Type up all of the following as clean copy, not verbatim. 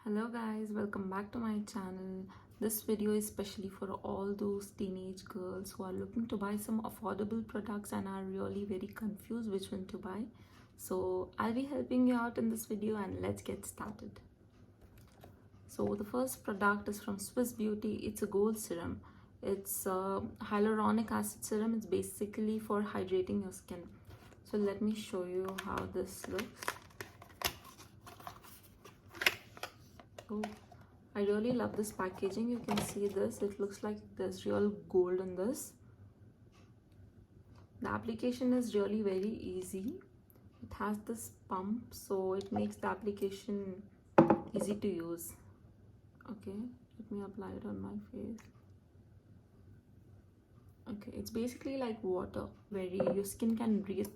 Hello guys, welcome back to my channel. This video is especially for all those teenage girls who are looking to buy some affordable products and are really very confused which one to buy. So I'll be helping you out in this video and let's get started. So the first product is from Swiss Beauty. It's a gold serum. It's a hyaluronic acid serum. It's basically for hydrating your skin. So let me show you how this looks. Oh, I really love this packaging. You can see this. It looks like there's real gold in this. The application is really very easy. It has this pump, so it makes the application easy to use. Okay, let me apply it on my face. Okay, it's basically like water, your skin can breathe.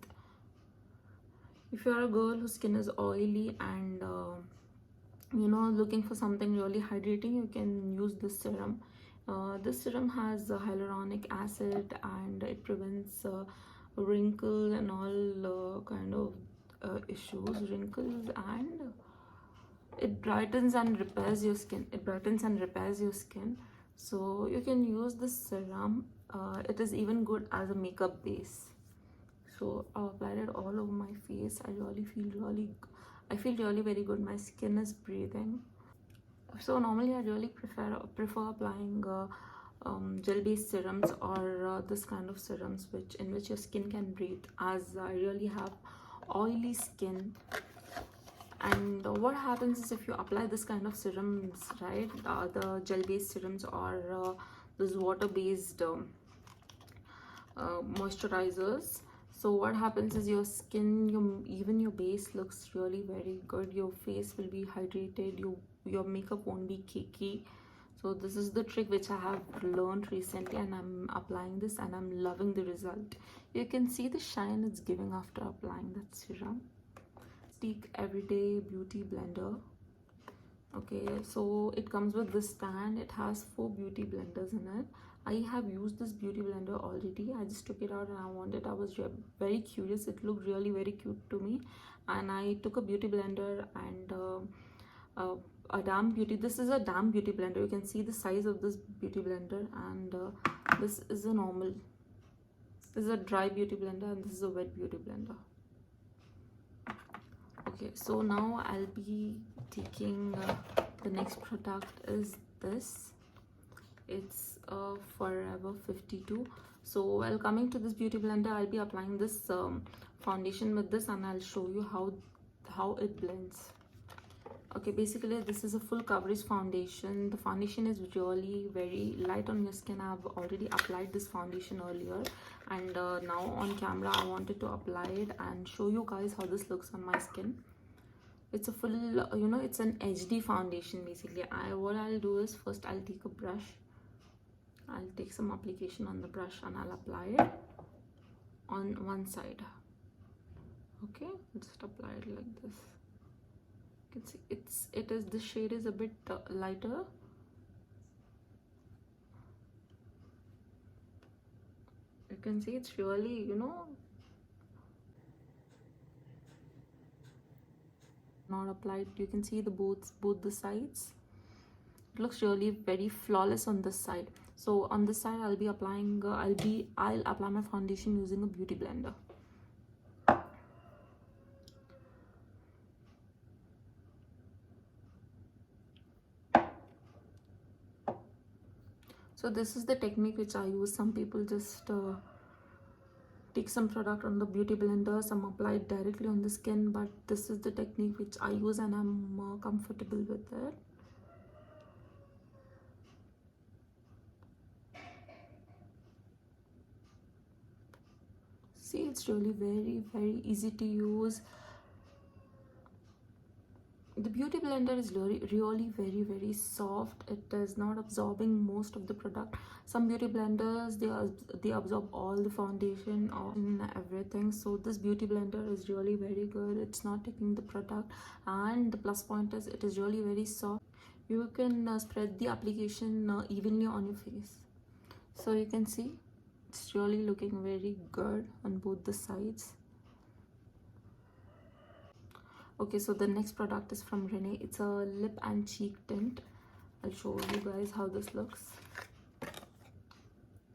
If you are a girl whose skin is oily and looking for something really hydrating, you can use this serum. This serum has hyaluronic acid and it prevents wrinkle and all kind of wrinkles, and it brightens and repairs your skin. So you can use this serum. It is even good as a makeup base. So I applied it all over my face. I feel really very good. My skin is breathing. So normally I really prefer applying gel-based serums or this kind of serums in which your skin can breathe, as I really have oily skin. And what happens is, if you apply this kind of serums, right, the gel-based serums or those water-based moisturizers, so what happens is your skin, even your base looks really very good. Your face will be hydrated. Your makeup won't be cakey. So this is the trick which I have learned recently, and I'm applying this and I'm loving the result. You can see the shine it's giving after applying that serum. Majestique Everyday Beauty Blender. Okay, so it comes with this stand. It has 4 beauty blenders in it. I have used this beauty blender already. I just took it out and I was very curious. It looked really very cute to me, and I took a beauty blender and a damp beauty. This is a damp beauty blender. You can see the size of this beauty blender, and this is a normal. This is a dry beauty blender and this is a wet beauty blender. Okay, so now I'll be taking the next product is this. It's Forever 52. So while coming to this beauty blender, I'll be applying this foundation with this, and I'll show you how it blends. Okay, basically this is a full coverage foundation. The foundation is really very light on your skin. I've already applied this foundation earlier, and now on camera I wanted to apply it and show you guys how this looks on my skin. It's a full, it's an HD foundation basically. What I'll do is, first I'll take a brush. I'll take some application on the brush and I'll apply it on one side. Okay, just apply it like this. You can see the shade is a bit lighter. You can see it's really, not applied. You can see both the sides. It looks really very flawless on this side. So on this side I'll be applying I'll apply my foundation using a beauty blender. So this is the technique which I use. Some people just take some product on the beauty blender, some apply it directly on the skin, but this is the technique which I use and I'm more comfortable with it. See, it's really very very easy to use. The beauty blender is really very very soft. It is not absorbing most of the product. Some beauty blenders, they absorb all the foundation and everything. So this beauty blender is really very good. It's not taking the product, and the plus point is it is really very soft. You can spread the application evenly on your face. So you can see it's really looking very good on both the sides. Okay, so the next product is from Renee. It's a lip and cheek tint. I'll show you guys how this looks.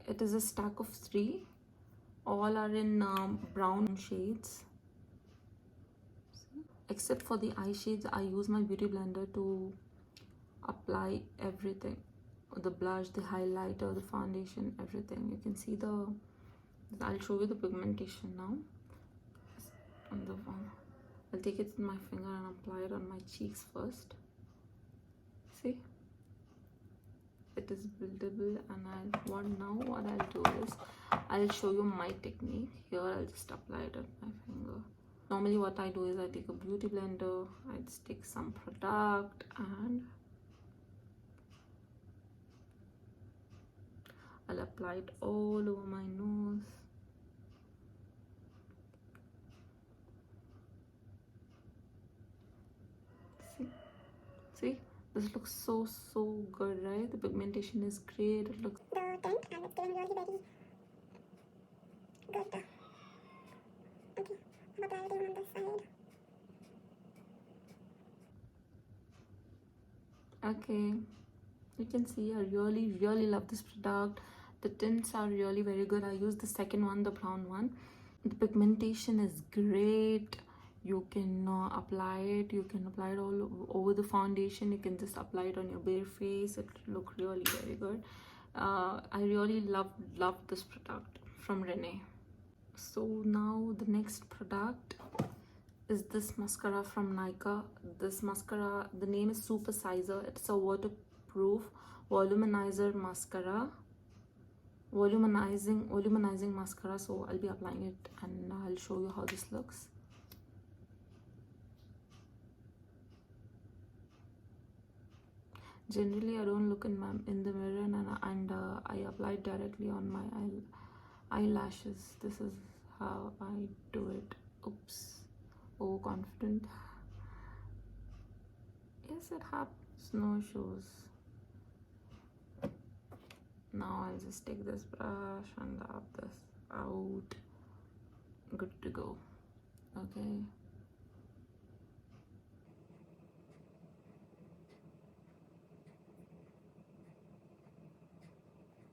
It is a stack of 3. All are in brown shades. Except for the eye shades, I use my beauty blender to apply everything. The blush, the highlighter, the foundation, everything. You can see I'll show you the pigmentation now. On the one, I'll take it with my finger and apply it on my cheeks first. See? It is buildable, and what I'll do is I'll show you my technique. Here I'll just apply it on my finger. Normally what I do is I take a beauty blender, I just take some product and I'll apply it all over my nose. See? This looks so good, right? The pigmentation is great. It looks the tint and it's getting really very good. Okay, what I'll do on this side. okay. You can see I really love this product. The tints are really very good. I use the second one, the brown one. The pigmentation is great. You can apply it. You can apply it all over the foundation. You can just apply it on your bare face. It look really very good. I really love this product from Renee. So now the next product is this mascara from Nykaa. This mascara, the name is Super Sizer. It's a waterproof voluminizer mascara. Volumizing mascara. So I'll be applying it and I'll show you how this looks. Generally I don't look in the mirror and I apply it directly on my eyelashes. This is how I do it. Oops, overconfident. Yes, it happens, no issues. Now I'll just take this brush and dab this out. Good to go. Okay.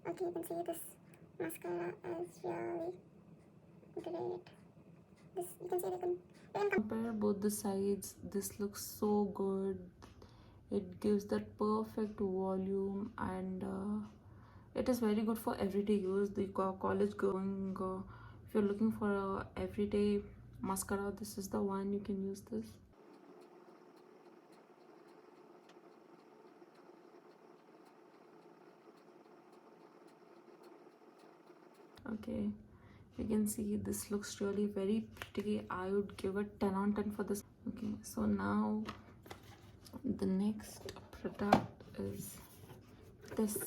Okay, you can see this mascara is really great. This, you can see you can Compare both the sides. This looks so good. It gives that perfect volume and it is very good for everyday use. The college going, if you're looking for a everyday mascara, this is the one. You can use this. Okay, you can see this looks really very pretty. I would give it 10 on 10 for this. Okay, so now the next product is this.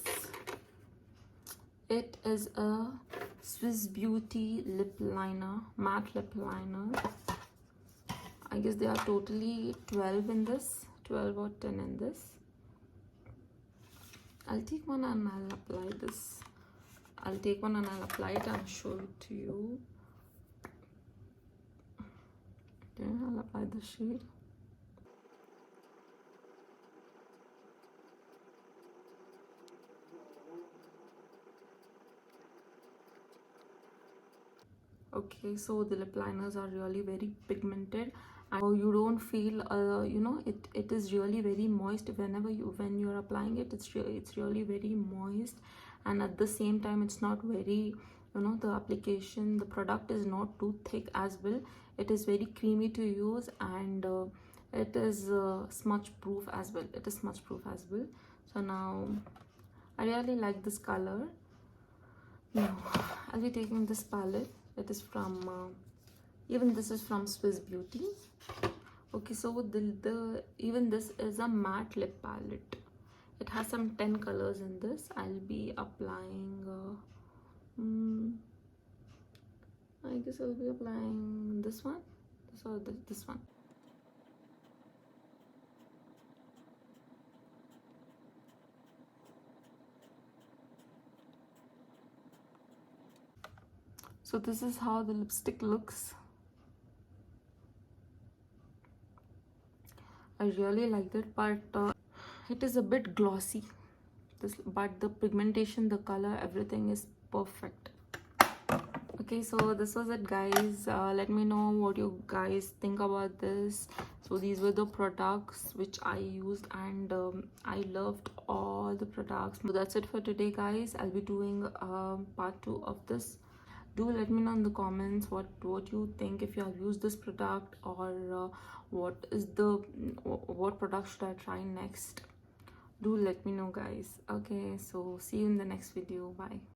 It is a Swiss Beauty lip liner, matte lip liner. I guess there are totally 12 in this, 12 or 10 in this. I'll take one and I'll apply this. I'll take one and I'll apply it and show it to you. Okay, I'll apply the shade. Okay, so the lip liners are really very pigmented and you don't feel you know, it is really very moist when you're applying it. It's really very moist, and at the same time it's not very, you know, the application, the product is not too thick as well. It is very creamy to use and it is smudge proof as well. So now I really like this color. Now I'll be taking this palette. It is from even this is from Swiss Beauty. Okay, so even this is a matte lip palette. It has some 10 colors in this. I'll be applying I guess I'll be applying this one, this one. So this is how the lipstick looks. I really liked it, but it is a bit glossy. But the pigmentation, the color, everything is perfect. Okay, so this was it, guys. Let me know what you guys think about this. So these were the products which I used, and I loved all the products. So that's it for today, guys. I'll be doing part 2 of this. Do let me know in the comments what you think, if you have used this product, or what product should I try next. Do let me know, guys. Okay, so see you in the next video. Bye.